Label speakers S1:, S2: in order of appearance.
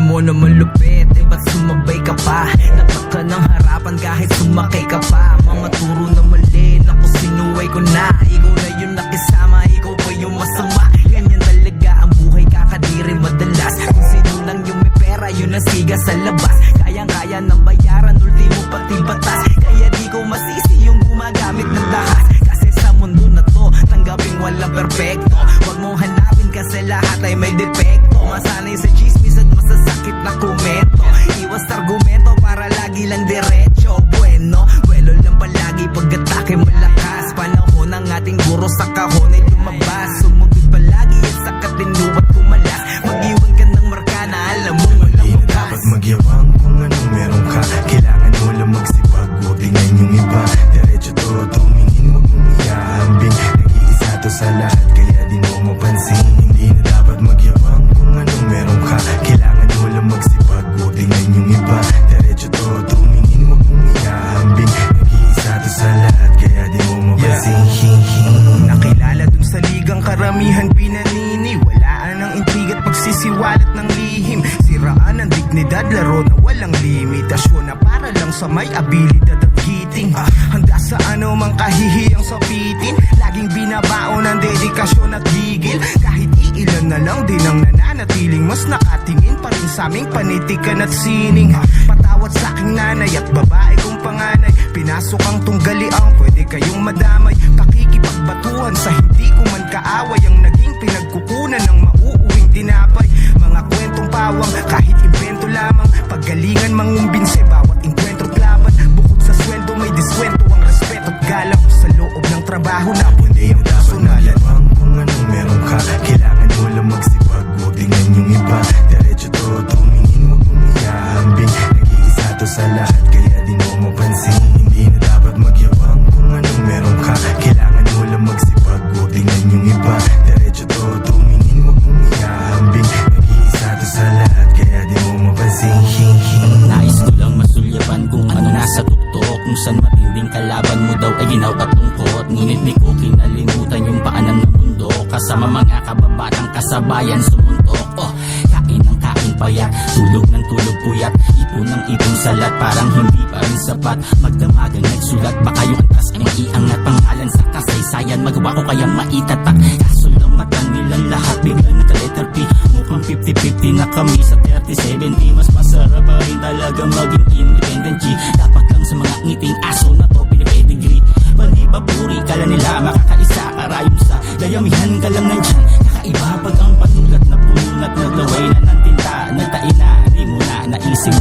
S1: alam mo na malupit, ba't sumabay ka pa? Tatak ka ng harapan kahit sumakay ka pa. Mga turo na mali, naku sinuway ko na. Ikaw na yung nakisama, ikaw pa yung masama. Ganyan talaga ang buhay, kakadiri madalas. Kung sino lang yung may pera, yun ang siga sa labas. Kayang-kaya ng bayaran, ultimo pati batas. Kaya di ko masisi yung gumagamit ng dahas. Kasi sa mundo na to, tanggaping walang perfecto. Huwag mong hanapin kasi lahat ay may depekto. Masanay sa chismis at masasakit na komento. Iwas argumento para lagi lang diretso. Bueno, well lang palagi pag-atake malakas. Panahon ng ating guro sa kahon ay lumabas. Sumugod palagi at sa katinubat kumalas. Mag-iwan ka ng marka na alam mo walang
S2: Hindi na
S1: bukas.
S2: dapat magyabang kung anong meron ka. Kailangan mo lang magsipag, huwag tingnan yung iba. Diretso to, tumingin, huwag mong iahambing. Nag-iisa to sa lahat, kaya di mo mapansin. Hindi na dapat magyabang kung anong meron ka. Kailangan mo lang magsipag, huwag tingnan yung iba. Diretso to, tumingin, huwag mong iahambing. Nag-iisa to sa lahat, kaya di mo mapansin.
S3: Nakilala dun sa ligang karamihan pinaniniwalaan ng intriga't pagsisiwalat ng lihim. Siraan ang dignidad, laro na walang limitasyon na para lang sa may abilidad at giting. Handa sa ano mang kahihiyang sapitin, laging binabaon ang dedikasyon at gigil. Kahit iilan na lang din ang nananatiling mas nakatingin pa rin sa aming panitikan at sining. Patawad sa aking nanay at babae kong panganay, pinasok ang tunggaliang pwede kayong madamay. Pakikipagbatuhan sa hindi ko man kaaway, ang naging pinagkukunan ng mauuwing tinapay. Mga kwentong pawang kahit invento lamang, paggalingan mangumbinse bawat engkwentro't laban. Bukod sa sweldo may diskwento ang respeto't galang sa loob ng trabaho na
S2: Hindi ang dapat magyabang kung anong meron ka. Kailangan mo lang magsipag, huwag tingnan yung iba. Diretso to, tumingin, huwag mong iahambing. Nag-iisa to sa lahat, kaya di mo mapansin. Hindi na dapat magyabang kung anong meron ka. Kailangan mo lang magsipag, huwag tingnan yung iba. Diretso to, tumingin, huwag mong iahambing. Nag-iisa to sa lahat, kaya di mo mapansin.
S4: Nais ko lang masulyapan kung ano nasa tuktok. Kung saan matinding kalaban mo daw ay ginaw at tungkot. Ngunit di ko kinalimutan yung paanan ng mundo. Kasama mga kababatang kasabayan sumuntok. Kain ng kain payat, tulog ng tulog puyat. Ipon ng ipon salat, parang hindi pa rin sapat. Magdamagang nagsulat, baka yung antas ay maiangat. Pangalan sa kasaysayan, magawa ko kayang maitatak. Kaso lang mata nilang lahat, biglang nagka-letter P. Mukhang 50-50 na kami sa 30-70. Mas masarap pa rin talaga maging independent G. Dapat lang sa mga ngiting aso na to pinipedigree. Panipapuri, kala nila makakaisa. Karayom sa dayamihan ka lang nandyan. Kakaiba pag ang panulat na pununat. Naglaway na ng tinta, nagtain na, di mo na naising